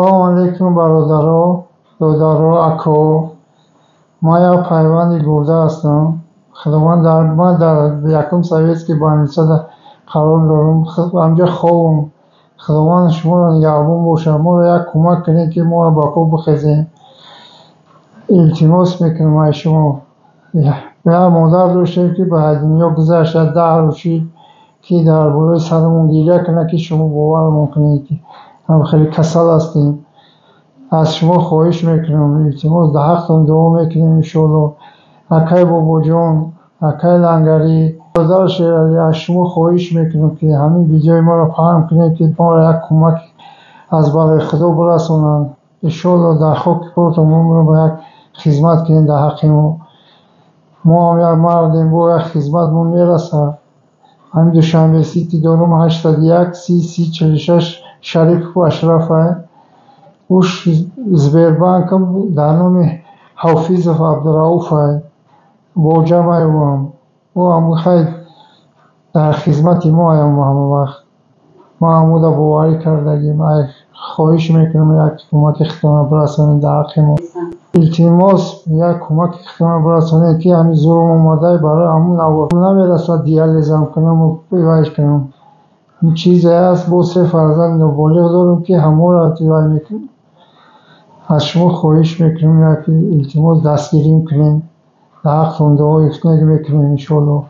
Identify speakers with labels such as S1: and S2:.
S1: سلام علیکم برادرها، دادرها، اکاها. من یک پیوند گرده هستم. من در یکم سویت که بانیسا قرار دارم. همجا خوابم. خداوند شما را نگهبان باشه. ما را یک کمک کنید که ما را با پا بخیزیم. التماس میکنم از شما. یک مادر داشتیم که به دنیا گذشت 10 روزی که در بالای سرمون گریه کنه که شما باور میکنید که ما خیلی کسل هستیم. از شما خواهش میکنم، التماس در حقتان دعا میکنیم انشاءالله. اکای بابا جان، اکای لنگری، برادر شیرالی، از شما خواهش میکنم که همین ویدیوی ما را پخش کنید که ما را یک کمک از برای خدا برسانند. انشاءالله در خاک پاتون ما را به یک خدمت کنید در حق ما. ما هم یک مردیم، با یک خدمتمون میرسه. همین دوشنبه سیتی دارم 81 30 46 شریف و اشرف. اوش زبیربانک هم در نام حافظ و عبدالرؤوف با جمع او هم خیلی در خدمت ما هم همه وقت ما هم دا باوری کردگیم. خواهش میکنم یک کمک اختیار برسانید در حق ما. التماس یک کمک اختیار برسانید که همین زورم اومده برای همون نمیرسه دیالیزم کنم و پیوش کنم. این چیزی هست با 3 فرزند نابالغ دارم که همه را اتوای میکنم. از شما خواهش میکنم یک التماس دستگیریم کنین. در حق دعای میکنیم انشاءالله.